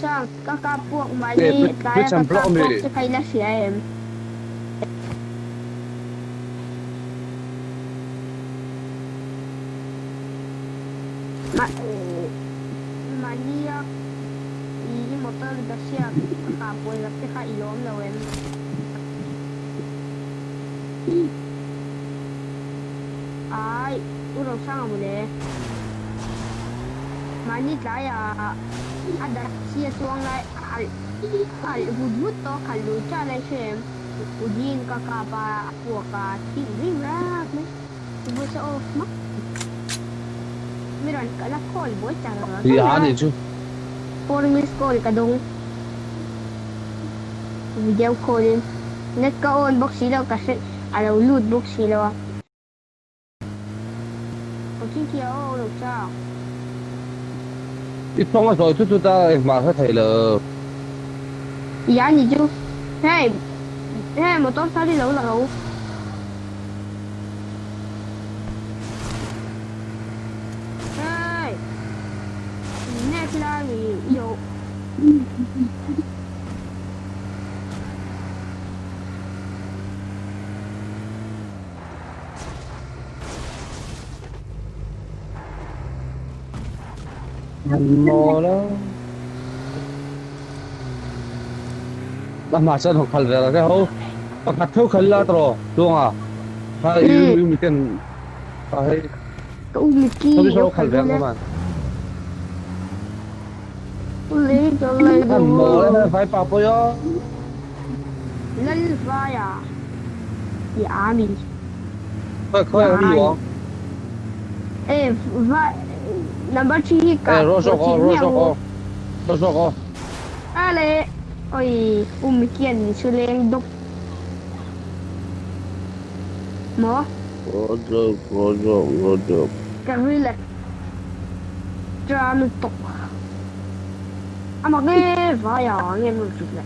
Rosang, kakapok mali, kaya kakapok sa kaila siya Maniak, ini motor dah siap, kakapok tapi kak ilom lah Ai, Rosang mo deh. Mani kaya ada siya tuang lai al hudhud to kalu cha lai shem udin kakapa puaka tingring rak me ibu sa off ma miran kala call boy tara ya ni chu for miss call kadong video call net ka on box sila kasi alaw loot box sila Okin kia o lo cha ít phong rồi chút ta mà có thể là dạ gì chứ hey hey một tốt sao đi lẩu lẩu hey nè là gì vô mò đó mà chân học khẩn ra cái hố bắt theo khẩn là rồi đúng à hay yêu mình tiền hay không biết sao khẩn ra các bạn lấy cho lấy ăn mò đấy phải bảo bơi á lấy vai à dạ mình khơi khơi đi không ê vai number 3 cả Rosanga ale oi umikian suleng dok mo Rosanga karila drama tok ama ke vaya ngem sukle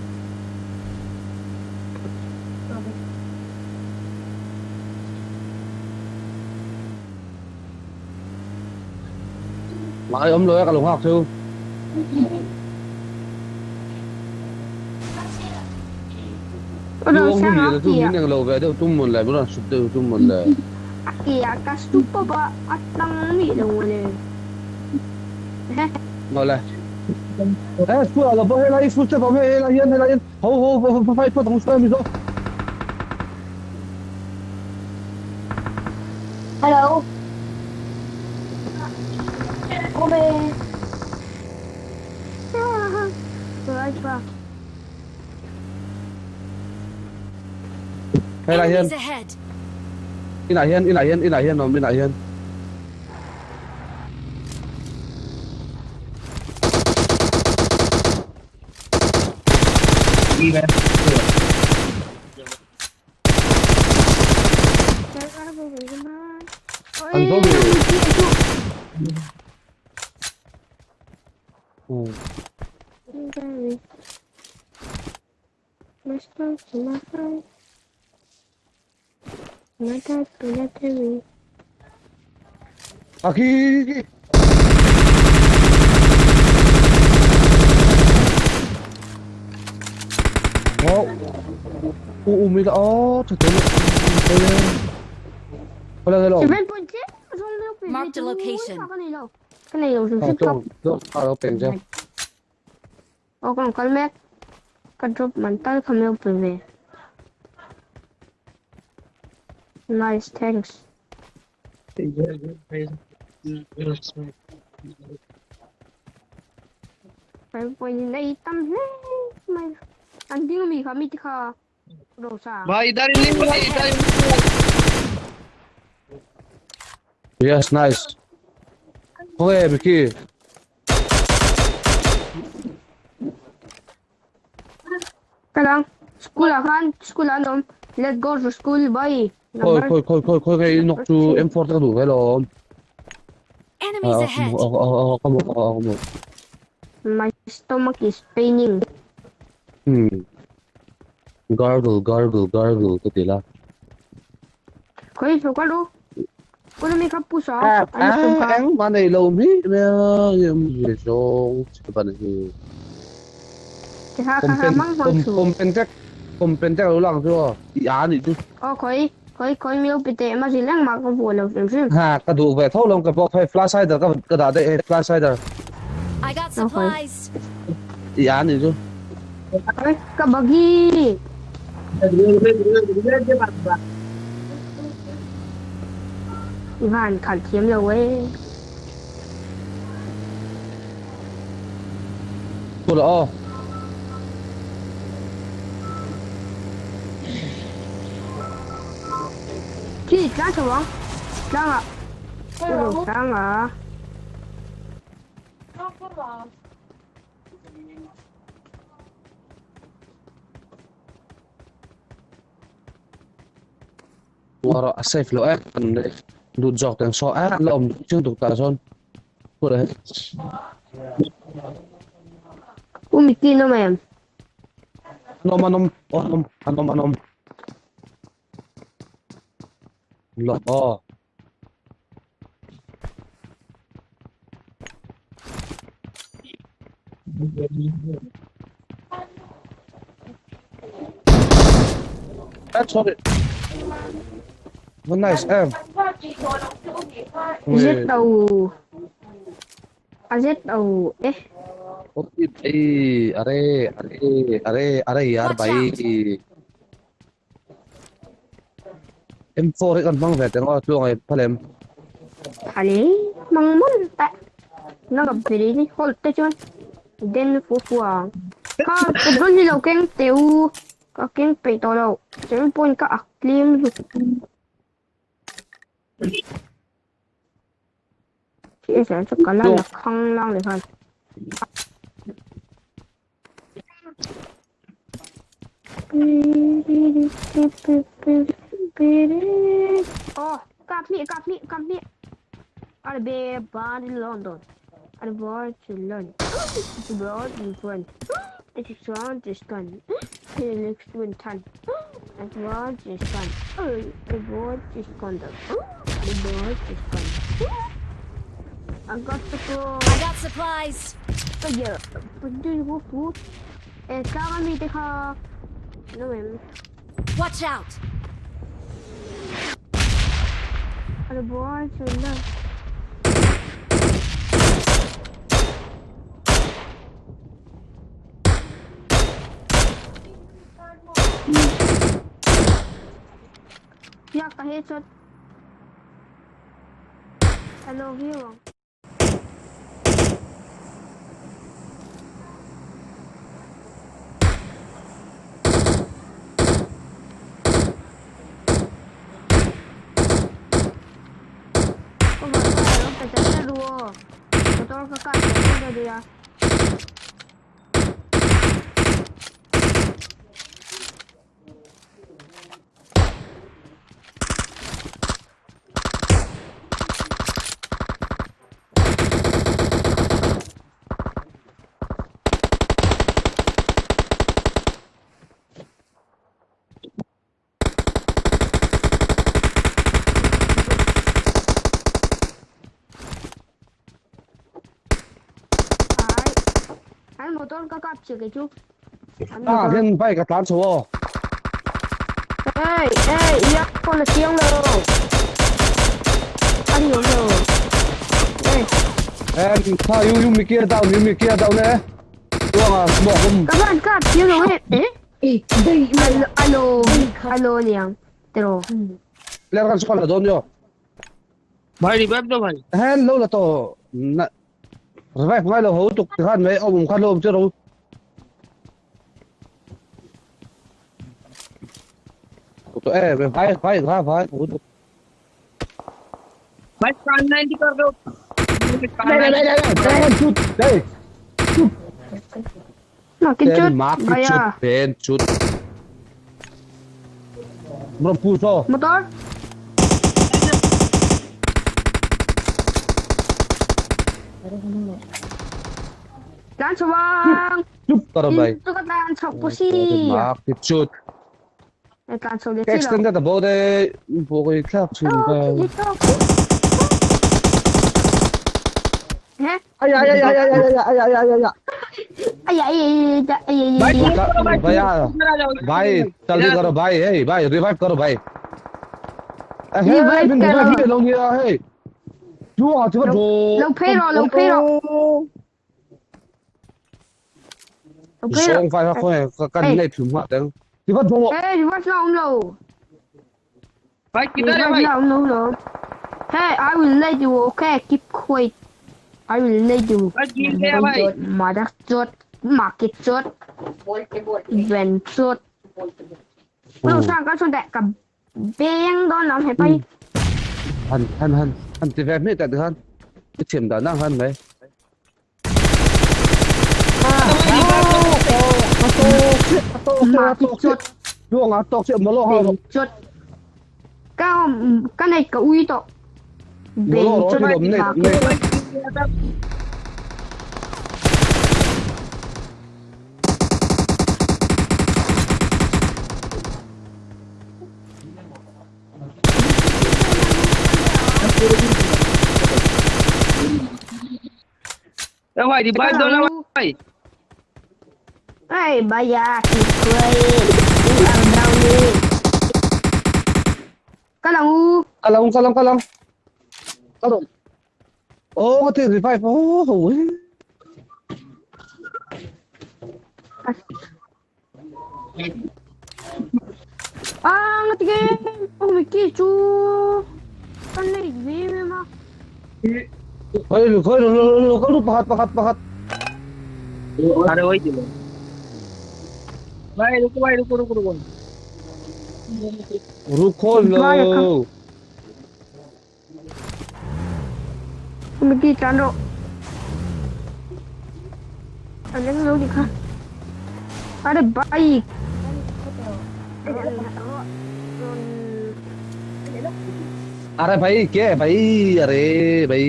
lại ấm lưới cả lồng học thư Udah sang apa ya? Yang lo về đâu tum mình lại bữa sụp từ tum mình lại. Iya, kas tupa ba at lang ni lang wala. Ngồi lại. School là bao nhiêu school bao nhiêu hiện. Hô phải phải đồng xoay Mizo. Hello. Obe. Right back. Hay là hiên. In lại hiên nó in lại hiên. Đi về. Anh có bị. Aquí. Mày đã trời ơi. Hola hello. Mark the location. Cái này là Không đâu tiền chưa? Còn con mẹ con chụp mình tới không đâu về. Nice, thanks. Phải quay đây tâm hết mày. Anh tiếng mình không biết kha. Đồ sao? भाई इधर Yes, nice. Okay, Mickey. Kadang school anom. Let's go to school, bye. Thôi cái nọc chú M4 ta đủ cái lo. Enemies ahead. Không. My stomach is paining. Gargle cái gì là. Khơi số quá đâu. Cô nó mới khắp pu sao? Anh mà này lâu mi, em gì số cái bạn này. Kaya Kung pen, kahamang mangsu. kung pen chắc lang chưa? Dạ thì chứ. Khối miêu pite mà gì lăng mà không buồn đâu xem. Ha, cái đủ về thâu lông cái bộ phải flash hider cái đá đây flash hider. I got supplies. Dạ thì chứ. Khối cái bagi. Ivan khẩn chiếm rồi ấy. Cô là Chị đang chờ không? Đang ạ. Đang ạ. Wara safe lo đụt giọt tiếng so lồng chưa tục tả son. Cô đấy. Umi tin mà em. Anom. Lo That's what it. Vẫn nice em. Giết đầu. Giết đầu. Ê. Are यार भाई M4 kan bang vet ngo tu ngai phalem Hali. Mang mun ta. Nó gặp phải đi. Hold tay cho. Den phú phù. Có cái đôi như đầu keng tiêu. Có keng phải to đâu. Chẳng pun có ạc liêm. Chị sẽ cho cả là không long được hơn. Cặp mi. Are be bad in London. Are born to learn. To broad in front. It is on this gun. The next one ton. And what is gun. The board is condom. The board is gun. I got the go. I got supplies. Bây giờ tôi vô phú. Sao mà mình có nó em. Watch out. Are born to learn. Yeah, I hate it. I love you. Có mà sao phải chạy ra đùa. Tôi có cả cái gì đi à? Anh một con có cặp chỉ cái chú. Hiện bay cả tán số. Ê, iya, con là tiếng đâu. Anh hiểu rồi. Ê. Em sao you mi kia đau nè. Đúng à, bỏ không. Các bạn cặp tiếng rồi ấy. Ê, đây alo nè. Pero. Lên kan sekolah don yo. भाई रिवाइव दो भाई Hello là to. Revive ngay là hỗ tục khan mấy ông khan lôm chưa đâu. Tụi em phải hỗ tục. भाई कान 90 कर दो Đây chút. Đây. Nó cái chút. Cái chút bên chút. Bro puso. Motor. Lan Subang. Chút tao đây. Itu kan Lan Subang posisi. Cái chút. Lan Subang dia Extend the body. Bokeh klap sih. hả ai ai ai ai ai ai ai ai ai ai ai ai भाई ai भैया भाई जल्दी करो भाई हे भाई रिवाइव करो भाई Revive mình करो। revive cái lâu như hey chúa chứ bắt lâu phê rồi lâu phê rồi lâu phê rồi xong phải không cái này thử mặt đấy chứ bắt vô ê thì bắt xong rồi भाई thì किधर है bắt भाई xong rồi hey I will let you okay keep quiet I will let you भाई गिर गया भाई mà đã chốt market chốt event chốt lâu sang cái số đại cả beng đó nó phải bay hắn thì về mấy tại được hắn cái chìm đó năng hơn đấy market chốt luôn à tóc chuyện mới lo beng hơn chốt cái này cả uy to beng chốt market भाई गिर गया था Đâu भाई रिवाइव दो ना भाई Hey, vaya, keep quiet. You are drowning. Kalang Có rồi ô có thể revive ô hủi ngerti game. Oh, mikir cu. Kan lagi game memang. Khơi có lúc pahat अरे वही चलो भाई रुको रुको लो Mikir candro. Ada yang lu dikah? Ada baik. अरे भाई क्या है भाई अरे भाई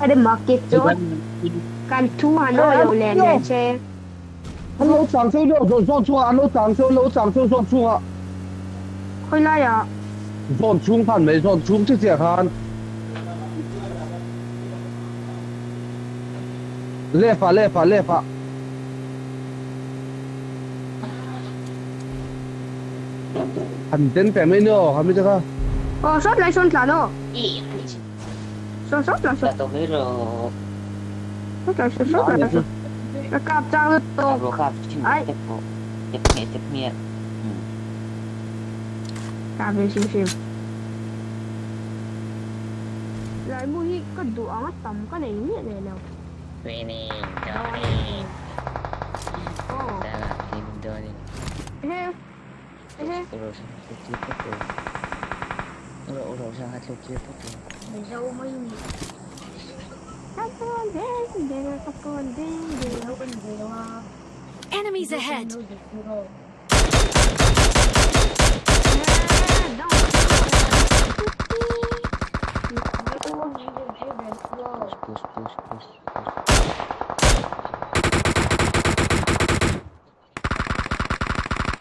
Ada market tu. Kan Tuhan lo yang lain je. anh lỗ trắng siêu liệu rồi dọn xuống anh lỗ trắng siêu dọn xuống ạ Khơi lại à? dọn xuống phản mấy dọn xuống chiếc rẻ khan lê phá anh tên phải mấy nữa hả mấy chứ không Sốt lại sốt là nó. Sốt là sốt. tôi biết rồi Sốt là sốt. Nó cạp trang lên tổ. rồiครับชื่อ Ai? เจ็บเมีย Cạp về xìm. Lại mua hi có đủ ống tầm cái này nhẹ này nào. ตัวนี้เจ้านี่ Ồ. แต่ละทีมตัวนี้ Ê. โรชันทุกทีทุกตัวโรชันทุกทีทุกตัว Enemies ahead. push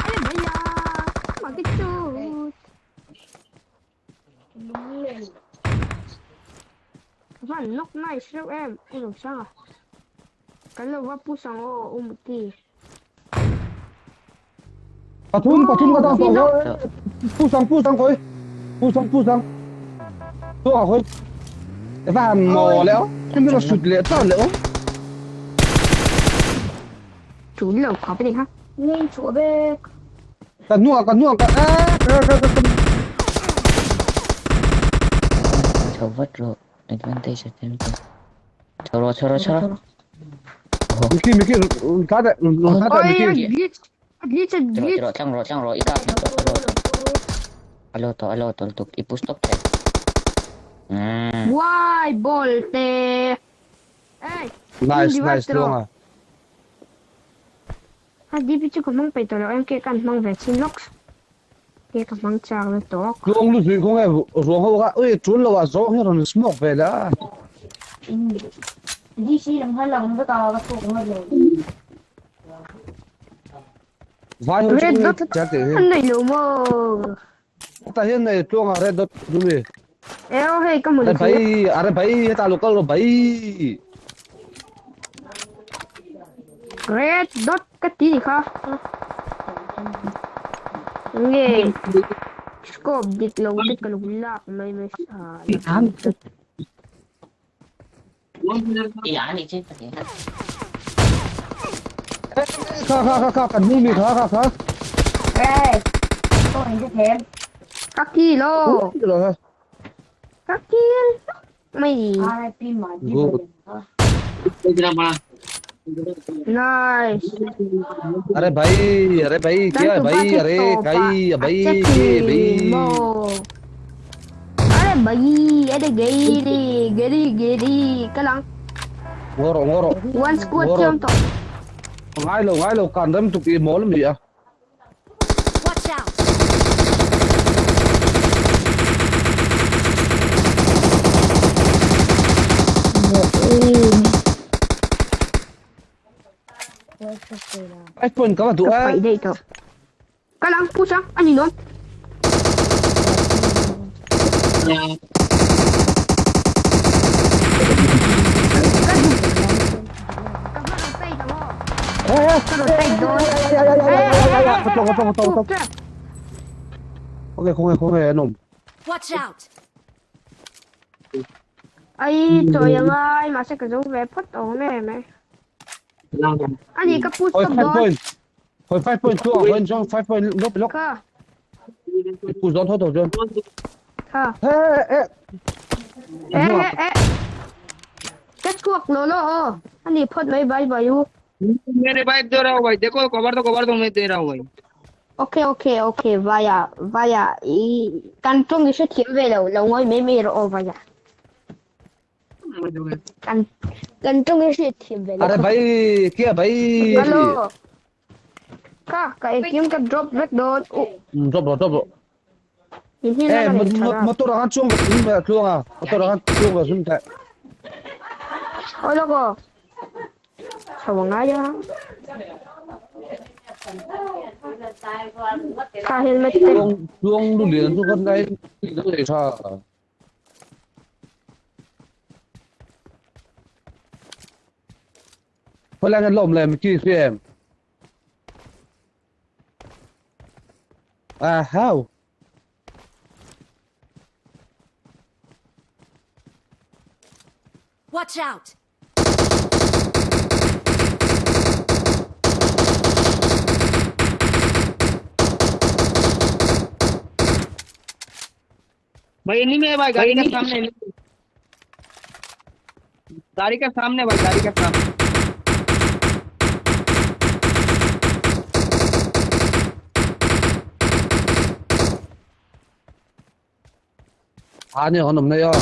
Ayo bayar. Makin cut. Bạn lúc này siêu em làm sao à? Cái lầu vấp bút sang ô một tí. 바툼 가다 부상 거의 부상 또 가고 và mò léo không biết là sụt lệ tao léo Chú lầu có cái gì ha? Nên chỗ bê. cần nuông 저 버트로 advantage attempt 저러 미키 가다 미키 Glitch. 저러 이까 알로 또 이쁘스 톱 Why bolte? Ê. nice luôn à Đi với chú có mong bày tỏ em kia cần mong về xin lốc. Kia có mong chào là tốt. luôn lúc gì không nghe ruộng hậu gà ơi trốn lâu à gió hết rồi smoke về đã Đi xí làm 2 lần với tao là thuộc hết rồi. vài hôm trước chắc thì Anh này nữa mà. ta hiện này chuông à red dot đúng rồi Eo hay có một अरे भाई ta lúc đó भाई red dot cái tí gì không nghe scope địch lâu tích cái lục lạc mấy mấy à Thì án đi chứ phải hết. Khá, cần mua mì khá. ê tôi hình như thế các kỳ lô Rồi ha. các kỳ mày gì nice अरे भाई क्या है भाई अरे कई भाई के भाई Mo. Ada bayi, ada geri, kalang. ngoro One squad Ngoro. jump top. ngay lâu cần đâm tụi kia máu lắm gì à Watch out! iPhone có mà tụi Phải đây thôi. Kalang, push up, anh nhìn luôn. ok không hề nồng Watch out! Ay, trời ơi, mà sao cái dấu vé phất ổn này mày. Anh gì cái push ôi up 5 đó. point hồi 5 point chuông hơn trong 5 point lúc Cơ, cú gió thôi rồi cơ. Ê. Cái cuộc lolo. Anh gì phất mấy bay bay u. मेरे बाइक दे रहा हूँ भाई, देखो कवर दो मैं दे रहा हूँ भाई। Ok, vaya. Y cantong cái chuyện về lâu ngồi mấy rồi vaya. Cantong cái chuyện về अरे भाई क्या भाई Alo. Cái kiếm cái drop red dot. drop rồi Ini eh lah. motor ang chuông vào chuông à motor ang chuông vào xuống tại Alo ko. Sawang aja. Ka helmet te. chuông đủ liền xuống con đây để sao hồi là cái lồng này mình chi xem à how Watch out! भाई इन्हीं में है भाई, गाड़ी के सामने, गाड़ी के सामने भाई, गाड़ी के सामने। à nhỉ họ nằm đây à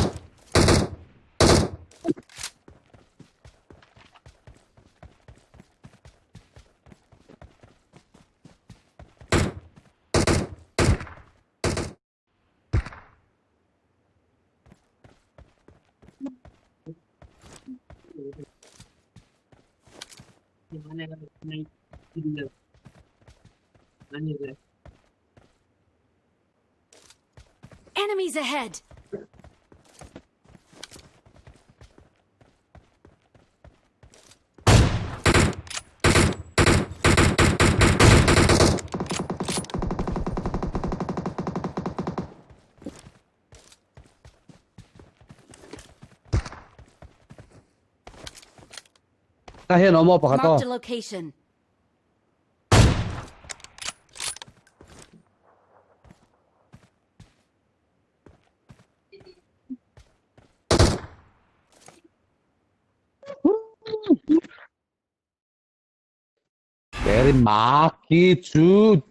Enemies ahead! ta hiện nó một bạc to Marked a location. Very marky dude